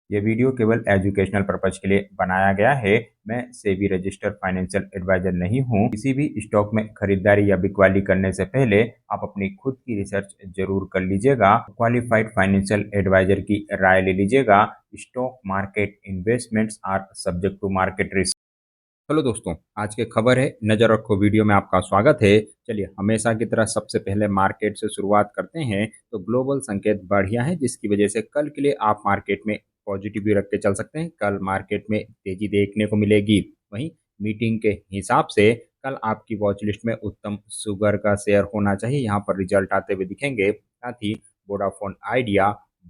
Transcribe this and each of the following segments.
ये वीडियो केवल educational purpose के लिए बनाया गया है। मैं सेबी रजिस्टर्ड फाइनेंशियल एडवाइजर नहीं हूँ। किसी भी स्टॉक में खरीदारी या बिकवाली करने से पहले आप अपनी खुद की रिसर्च जरूर कर लीजिएगा। क्वालिफाइड फाइनेंशियल एडवाइजर की राय ले लीजिएगा। Stock market investments are subject to market risk. Hello दोस्तों, आज की खबर है, नजर रखो वीडियो में आपका स्वागत है। चलिए, हमेशा की तरह सबसे पहले मार्केट से शुरुआत करते हैं। तो ग्लोबल संकेत बढ़िया है, जिसकी वजह से कल के लिए आप मार्केट में पॉजिटिव व्यू रख के चल सकते हैं। कल मार्केट में तेजी देखने को मिलेगी। वहीं मीटिंग के हिसाब से कल आपकी वॉच लिस्ट में उत्तम शुगर का शेयर होना चाहिए। यहाँ पर रिजल्ट आते हुए दिखेंगे। साथ ही Vodafone Idea,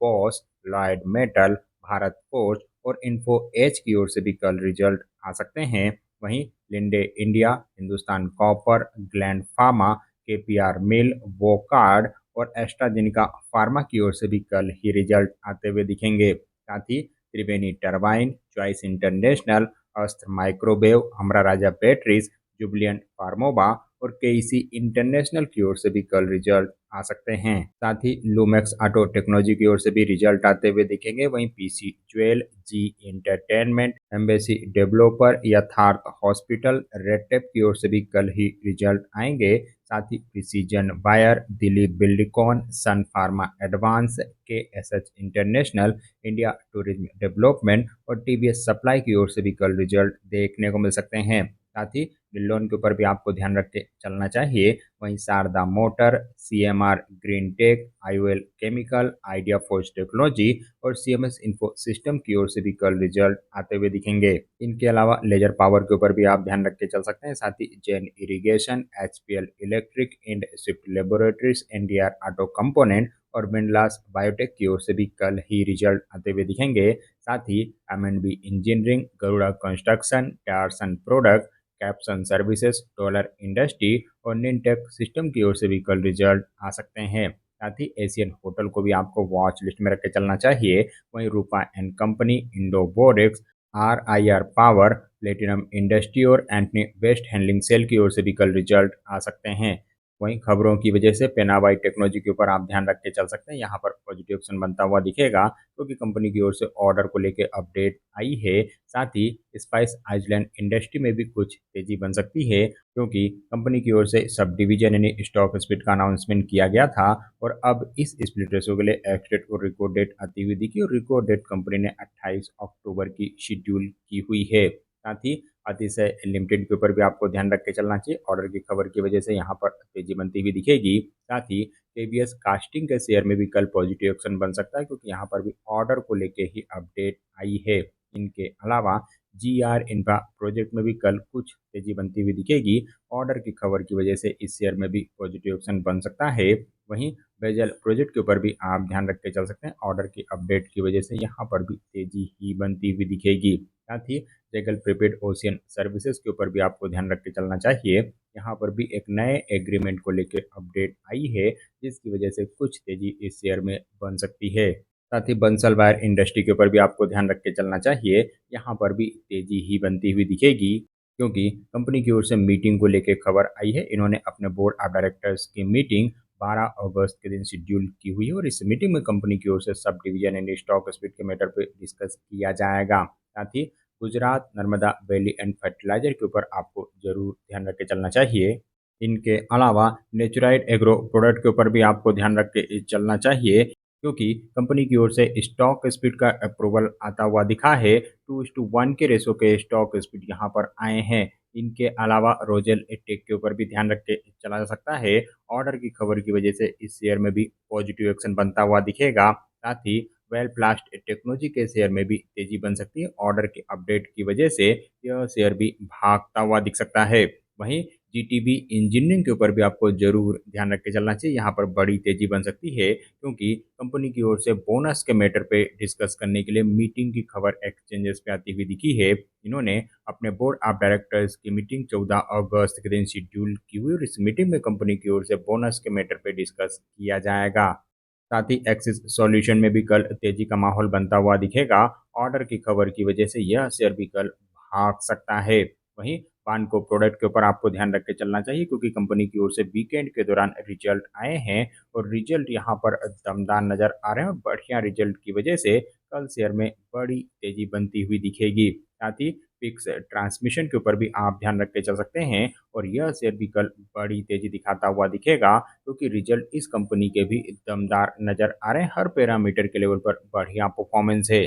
Bosch, Lloyd Metal, Bharat Forge और इन्फो एज की ओर से भी कल रिजल्ट आ सकते हैं। वहीं Linde India, Hindustan Copper, Gland Pharma, KPR Mill, Wockhardt और एस्ट्राजेनिका फार्मा की ओर से भी कल ही रिजल्ट आते हुए दिखेंगे। साथ ही त्रिवेणी टरबाइन, चॉइस इंटरनेशनल, अस्त्र माइक्रोवेव, हमरा राजा बैटरीज, जुबलियंट फार्मोबा और केईसी इंटरनेशनल की ओर से भी कल रिजल्ट आ सकते हैं। साथ ही लूमेक्स ऑटो टेक्नोलॉजी की ओर से भी रिजल्ट आते हुए दिखेंगे। वहीं पीसी ज्वेल, जी एंटरटेनमेंट, एम्बेसी डेवलपर, यथार्थ हॉस्पिटल, रेडटेप की ओर से भी कल ही रिजल्ट आएंगे। साथ ही प्रिसीजन वायर, दिलीप बिल्डिकॉन, सन फार्मा एडवांस, के S H international, India tourism development और टीवीएस सप्लाई की ओर से भी कल रिजल्ट देखने को मिल सकते हैं। साथ ही लोन के ऊपर भी आपको ध्यान रख के चलना चाहिए। वहीं Sharda motor, CMR green tech, IOL chemical, idea forge technology और सीएमएस इंफो सिस्टम की ओर से भी कल रिजल्ट आते हुए दिखेंगे। इनके अलावा लेजर पावर के ऊपर भी आप ध्यान रख के चल सकते हैं। साथ ही Jain Irrigation, HPL Electric and Swift Laboratories, NDR Auto Component और विंडलास बायोटेक की ओर से भी कल ही रिजल्ट आते हुए दिखेंगे। साथ ही एम&बी इंजीनियरिंग, गरुड़ा कंस्ट्रक्शन, टायर्सन Product, Kapston Services, Dollar Industry और निनटेक सिस्टम की ओर से भी कल रिजल्ट आ सकते हैं। साथ ही एशियन होटल को भी आपको वॉच लिस्ट में रख के चलना चाहिए। वहीं Rupa and Company, Indo Borax, RIR Power, Platinum Industry और एंटनी वेस्ट हैंडलिंग सेल की ओर से भी कल रिजल्ट आ सकते हैं। वहीं खबरों की वजह से पेनावाई टेक्नोलॉजी के ऊपर आप ध्यान रख के चल सकते हैं। यहाँ पर पॉजिटिव ऑप्शन बनता हुआ दिखेगा, क्योंकि कंपनी की ओर से ऑर्डर को लेकर अपडेट आई है। साथ ही स्पाइस आइसलैंड इंडस्ट्री में भी कुछ तेजी बन सकती है, क्योंकि कंपनी की ओर से सब डिवीजन यानी स्टॉक स्प्लिट का अनाउंसमेंट किया गया था और अब इस स्प्लिट रेशो के लिए एक्सडेट और रिकॉर्ड डेट आती हुई दिखी और रिकॉर्ड डेट कंपनी ने 28 अक्टूबर की शेड्यूल की हुई है। साथ ही अतिशय लिमिटेड के ऊपर भी आपको ध्यान रख के चलना चाहिए। ऑर्डर की खबर की वजह से यहाँ पर तेजी बनती हुई दिखेगी। साथ ही केवीएस कास्टिंग के शेयर में भी कल पॉजिटिव एक्शन बन सकता है, क्योंकि यहाँ पर भी ऑर्डर को लेके ही अपडेट आई है। इनके अलावा GR इन्फ्रा प्रोजेक्ट में भी कल कुछ तेजी बनती हुई दिखेगी। ऑर्डर की खबर की वजह से इस शेयर में भी पॉजिटिव एक्शन बन सकता है। वहीं बेजल प्रोजेक्ट के ऊपर भी आप ध्यान रख के चल सकते हैं। ऑर्डर की अपडेट की वजह से यहाँ पर भी तेजी ही बनती हुई दिखेगी। साथ ही जेगल प्रीपेड ओशियन सर्विसेज के ऊपर भी आपको ध्यान रख के चलना चाहिए। यहाँ पर भी एक नए एग्रीमेंट को लेकर अपडेट आई है, जिसकी वजह से कुछ तेजी इस शेयर में बन सकती है। साथ ही बंसल वायर इंडस्ट्री के ऊपर भी आपको ध्यान रख के चलना चाहिए। यहाँ पर भी तेजी ही बनती हुई दिखेगी, क्योंकि कंपनी की ओर से मीटिंग को लेकर खबर आई है। इन्होंने अपने बोर्ड ऑफ डायरेक्टर्स की मीटिंग 12 अगस्त के दिन शेड्यूल की हुई है और इस मीटिंग में कंपनी की ओर से sub division and stock split के मैटर पर डिस्कस किया जाएगा। साथ ही Gujarat Narmada Valley and Fertilizer के ऊपर आपको जरूर ध्यान रख के चलना चाहिए। इनके अलावा नेचुराइट एग्रो प्रोडक्ट के ऊपर भी आपको ध्यान रख के चलना चाहिए, क्योंकि कंपनी की ओर से स्टॉक स्प्लिट का अप्रूवल आता हुआ दिखा है। 2:1 के रेशो के स्टॉक स्प्लिट यहाँ पर आए हैं। इनके अलावा रोजेल टेक के ऊपर भी ध्यान रख के चला जा सकता है। ऑर्डर की खबर की वजह से इस शेयर में भी पॉजिटिव एक्शन बनता हुआ दिखेगा। साथ ही वेल प्लास्ट टेक्नोलॉजी के शेयर में भी तेजी बन सकती है। ऑर्डर की अपडेट की वजह से यह शेयर भी भागता हुआ दिख सकता है। वहीं जीटीबी इंजीनियरिंग के ऊपर भी आपको जरूर ध्यान रख के चलना चाहिए। यहाँ पर बड़ी तेजी बन सकती है, क्योंकि कंपनी की ओर से बोनस के मैटर पे डिस्कस करने के लिए मीटिंग की खबर एक्सचेंजेस पे आती हुई दिखी है। इन्होंने अपने बोर्ड ऑफ डायरेक्टर्स की मीटिंग 14 अगस्त के दिन शेड्यूल की हुई और इस मीटिंग में कंपनी की ओर से बोनस के मैटर पे डिस्कस किया जाएगा। साथ ही एक्सिस सॉल्यूशन में भी कल तेजी का माहौल बनता हुआ दिखेगा। ऑर्डर की खबर की वजह से यह शेयर भी कल भाग सकता है। वहीं वानको प्रोडक्ट के ऊपर आपको ध्यान रख के चलना चाहिए, क्योंकि कंपनी की ओर से वीकेंड के दौरान रिजल्ट आए हैं और रिजल्ट यहाँ पर दमदार नजर आ रहे हैं और बढ़िया रिजल्ट की वजह से कल शेयर में बड़ी तेजी बनती हुई दिखेगी। साथ ही फिक्स ट्रांसमिशन के ऊपर भी आप ध्यान रख के चल सकते हैं और यह शेयर भी कल बड़ी तेजी दिखाता हुआ दिखेगा क्योंकि रिजल्ट इस कंपनी के भी दमदार नजर आ रहे हैं। हर पैरामीटर के लेवल पर बढ़िया परफॉर्मेंस है।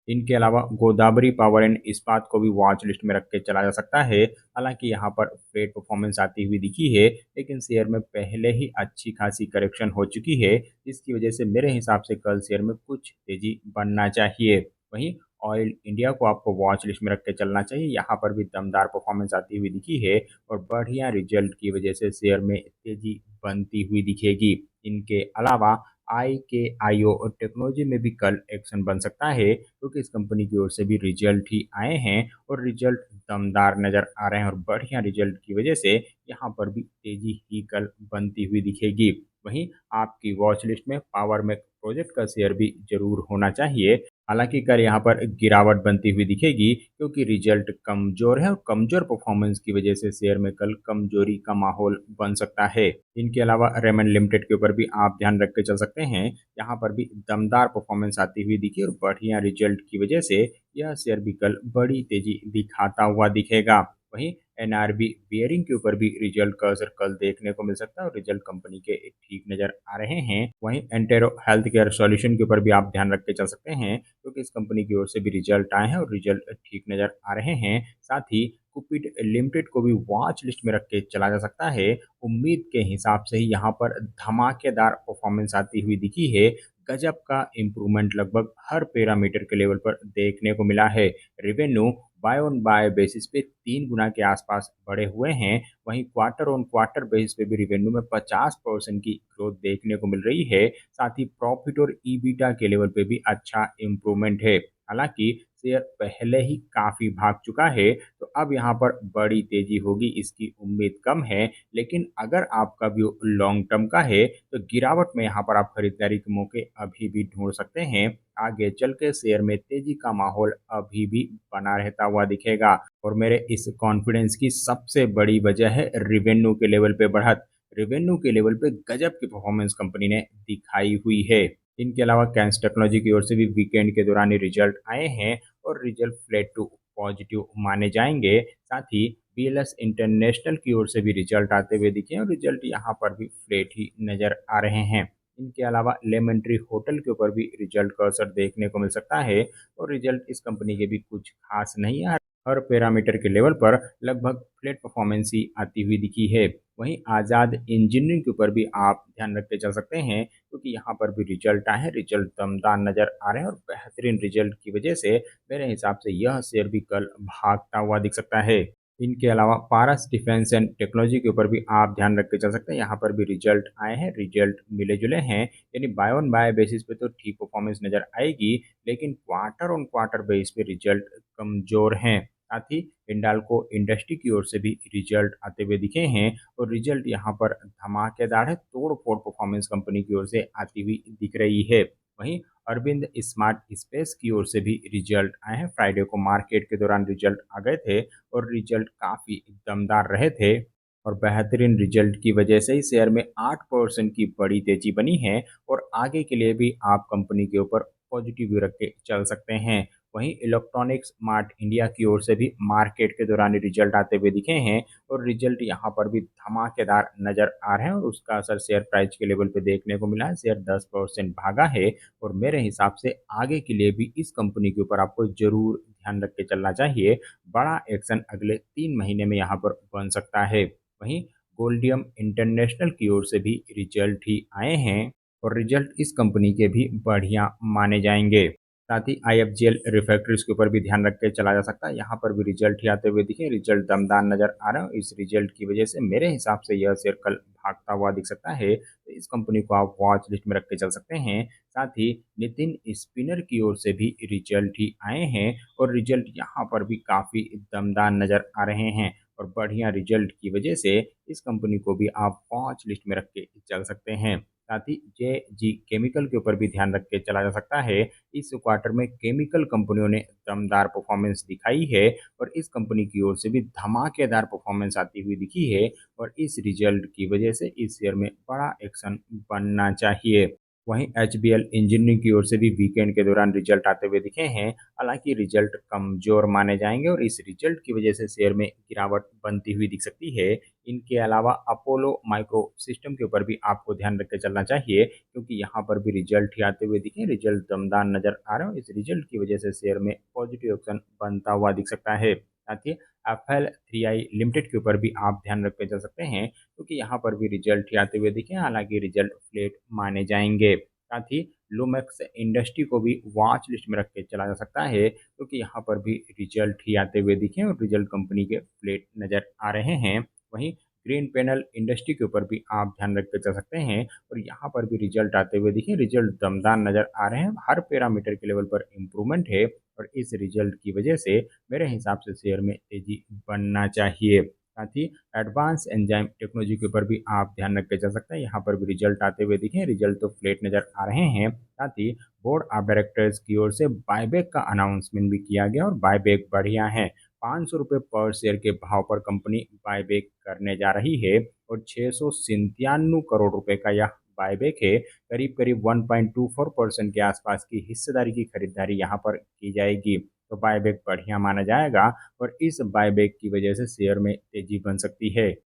इनके अलावा गोदावरी पावर एंड इस्पात को भी वॉच लिस्ट में रख के चला जा सकता है। हालांकि यहाँ पर फ्लेट परफॉर्मेंस आती हुई दिखी है, लेकिन शेयर में पहले ही अच्छी खासी करेक्शन हो चुकी है, जिसकी वजह से मेरे हिसाब से कल शेयर में कुछ तेजी बनना चाहिए। वहीं ऑयल इंडिया को आपको वॉच लिस्ट में रख के चलना चाहिए। यहाँ पर भी दमदार परफॉर्मेंस आती हुई दिखी है और बढ़िया रिजल्ट की वजह से शेयर में तेजी बनती हुई दिखेगी। इनके अलावा IKIO और टेक्नोलॉजी में भी कल एक्शन बन सकता है क्योंकि इस कंपनी की ओर से भी रिजल्ट ही आए हैं और रिजल्ट दमदार नज़र आ रहे हैं और बढ़िया रिजल्ट की वजह से यहाँ पर भी तेजी ही कल बनती हुई दिखेगी। वहीं आपकी वॉच लिस्ट में पावर मैक प्रोजेक्ट का शेयर भी जरूर होना चाहिए। हालांकि कल यहाँ पर गिरावट बनती हुई दिखेगी क्योंकि रिजल्ट कमजोर है और कमजोर परफॉर्मेंस की वजह से शेयर में कल कमजोरी का माहौल बन सकता है। इनके अलावा रेमंड लिमिटेड के ऊपर भी आप ध्यान रख के चल सकते हैं। यहाँ पर भी दमदार परफॉर्मेंस आती हुई दिखी और बढ़िया रिजल्ट की वजह से यह शेयर भी कल बड़ी तेजी दिखाता हुआ दिखेगा। वहीं NRB बियरिंग के ऊपर भी रिजल्ट का असर कल देखने को मिल सकता है और रिजल्ट कंपनी के ठीक नजर आ रहे हैं। वहीं एंटेरो हेल्थ केयर सॉल्यूशन के ऊपर भी आप ध्यान रख के चल सकते हैं क्योंकि इस कंपनी की ओर से भी रिजल्ट आए हैं और रिजल्ट ठीक नजर आ रहे हैं। साथ ही कुपिड लिमिटेड को भी वॉच लिस्ट में रख के चला जा सकता है। उम्मीद के हिसाब से ही यहाँ पर धमाकेदार परफॉर्मेंस आती हुई दिखी है। गजब का इम्प्रूवमेंट लगभग हर पैरामीटर के लेवल पर देखने को मिला है। Revenue by on by basis पे 3 गुना के आसपास बढ़े हुए हैं। वहीं क्वार्टर ऑन क्वार्टर बेसिस पे भी रेवेन्यू में 50% की ग्रोथ देखने को मिल रही है। साथ ही प्रॉफिट और ईबिटा के लेवल पे भी अच्छा इम्प्रूवमेंट है। हालांकि शेयर पहले ही काफी भाग चुका है, तो अब यहाँ पर बड़ी तेजी होगी इसकी उम्मीद कम है। लेकिन अगर आपका व्यू लॉन्ग टर्म का है तो गिरावट में यहाँ पर आप खरीदारी के मौके अभी भी ढूंढ सकते हैं। आगे चल के शेयर में तेजी का माहौल अभी भी बना रहता हुआ दिखेगा और मेरे इस कॉन्फिडेंस की सबसे बड़ी वजह है रिवेन्यू के लेवल पे बढ़त। रेवेन्यू के लेवल पे गजब की परफॉर्मेंस कंपनी ने दिखाई हुई है। इनके अलावा कैंस टेक्नोलॉजी की ओर से भी वीकेंड के दौरान ही रिजल्ट आए हैं और रिजल्ट फ्लैट टू पॉजिटिव माने जाएंगे। साथ ही BLS इंटरनेशनल की ओर से भी रिजल्ट आते हुए दिखे और रिजल्ट यहाँ पर भी फ्लैट ही नजर आ रहे हैं। इनके अलावा लेमन ट्री होटल के ऊपर भी रिजल्ट का असर देखने को मिल सकता है और रिजल्ट इस कंपनी के भी कुछ खास नहीं है। हर पैरामीटर के लेवल पर लगभग फ्लैट परफॉर्मेंस ही आती हुई दिखी है। वहीं आज़ाद इंजीनियरिंग के ऊपर भी आप ध्यान रख के चल सकते हैं क्योंकि यहाँ पर भी रिजल्ट आए हैं। रिजल्ट दमदार नजर आ रहे हैं और बेहतरीन रिजल्ट की वजह से मेरे हिसाब से यह शेयर भी कल भागता हुआ दिख सकता है। इनके अलावा पारस डिफेंस एंड टेक्नोलॉजी के ऊपर भी आप ध्यान रख के चल सकते हैं। यहाँ पर भी रिजल्ट आए हैं, रिजल्ट मिले जुले हैं, यानी बाय ऑन बाय बेसिस पे तो ठीक परफॉर्मेंस नजर आएगी, लेकिन क्वार्टर ऑन क्वार्टर बेस पे रिजल्ट कमजोर हैं। साथ ही हिंडाल्को इंडस्ट्री की ओर से भी रिजल्ट आते हुए दिखे हैं और रिजल्ट यहाँ पर धमाकेदार है, तोड़ फोड़ परफॉर्मेंस कंपनी की ओर से आती हुई दिख रही है। वहीं अरविंद स्मार्ट स्पेस की ओर से भी रिजल्ट आए हैं। फ्राइडे को मार्केट के दौरान रिजल्ट आ गए थे और रिजल्ट काफ़ी दमदार रहे थे और बेहतरीन रिजल्ट की वजह से ही शेयर में 8% की बड़ी तेजी बनी है और आगे के लिए भी आप कंपनी के ऊपर पॉजिटिव व्यू रख के चल सकते हैं। वहीं इलेक्ट्रॉनिक्स स्मार्ट इंडिया की ओर से भी मार्केट के दौरान रिजल्ट आते हुए दिखे हैं और रिजल्ट यहाँ पर भी धमाकेदार नजर आ रहे हैं और उसका असर शेयर प्राइस के लेवल पे देखने को मिला है। शेयर 10% भागा है और मेरे हिसाब से आगे के लिए भी इस कंपनी के ऊपर आपको जरूर ध्यान रख के चलना चाहिए। बड़ा एक्शन अगले 3 महीने में यहाँ पर बन सकता है। वहीं गोल्डियम इंटरनेशनल की ओर से भी रिजल्ट ही आए हैं और रिजल्ट इस कंपनी के भी बढ़िया माने जाएंगे। साथ ही IFGL रिफैक्ट्रीज के ऊपर भी ध्यान रख के चला जा सकता है। यहाँ पर भी रिजल्ट ही आते हुए दिखे, रिजल्ट दमदार नजर आ रहे हैं। इस रिजल्ट की वजह से मेरे हिसाब से यह शेयर कल भागता हुआ दिख सकता है, तो इस कंपनी को आप वॉच लिस्ट में रख के चल सकते हैं। साथ ही नितिन स्पिनर की ओर से भी रिजल्ट ही आए हैं और रिजल्ट यहाँ पर भी काफ़ी दमदार नजर आ रहे हैं और बढ़िया रिजल्ट की वजह से इस कंपनी को भी आप वॉच लिस्ट में रख के चल सकते हैं। साथ ही JG केमिकल के ऊपर भी ध्यान रख के चला जा सकता है। इस क्वार्टर में केमिकल कंपनियों ने दमदार परफॉर्मेंस दिखाई है और इस कंपनी की ओर से भी धमाकेदार परफॉर्मेंस आती हुई दिखी है और इस रिजल्ट की वजह से इस शेयर में बड़ा एक्शन बनना चाहिए। वहीं एचबीएल इंजीनियरिंग की ओर से भी वीकेंड के दौरान रिजल्ट आते हुए दिखे हैं। हालांकि रिजल्ट कमजोर माने जाएंगे और इस रिजल्ट की वजह से शेयर में गिरावट बनती हुई दिख सकती है। इनके अलावा अपोलो माइक्रो सिस्टम के ऊपर भी आपको ध्यान रख के चलना चाहिए, क्योंकि यहाँ पर भी रिजल्ट ही आते हुए दिखे, रिजल्ट दमदार नजर आ रहे हो। इस रिजल्ट की वजह से शेयर में पॉजिटिव एक्शन बनता हुआ दिख सकता है। साथ ही FL3I लिमिटेड के ऊपर भी आप ध्यान रख के चल सकते हैं, क्योंकि यहाँ पर भी रिजल्ट ही आते हुए दिखे, हालांकि रिजल्ट फ्लेट माने जाएंगे। साथ ही लुमेक्स इंडस्ट्री को भी वॉच लिस्ट में रख के चला जा सकता है, क्योंकि यहाँ पर भी रिजल्ट ही आते हुए दिखे और रिजल्ट कंपनी के फ्लेट नजर आ रहे हैं। वहीं ग्रीन पैनल इंडस्ट्री के ऊपर भी आप ध्यान रख के चल सकते हैं और यहाँ पर भी रिजल्ट आते हुए दिखे, रिजल्ट दमदार नजर आ रहे हैं, हर पैरामीटर के लेवल पर इम्प्रूवमेंट है और इस रिजल्ट की वजह से मेरे हिसाब से शेयर में तेजी बनना चाहिए। साथ ही एडवांस एंजाइम टेक्नोलॉजी के ऊपर भी आप ध्यान रख के चल सकते हैं, यहाँ पर भी रिजल्ट आते हुए दिखे, रिजल्ट तो फ्लेट नजर आ रहे हैं। साथ ही बोर्ड ऑफ डायरेक्टर्स की ओर से बायबैक का अनाउंसमेंट भी किया गया और बायबैक बढ़िया है। 500 रुपये पर शेयर के भाव पर कंपनी बायबैक करने जा रही है और 697 करोड़ रुपए का यह बायबैक है। करीब करीब 1.24% के आसपास की हिस्सेदारी की खरीदारी यहाँ पर की जाएगी, तो बायबैक बढ़िया माना जाएगा और इस बायबैक की वजह से शेयर में तेजी बन सकती है।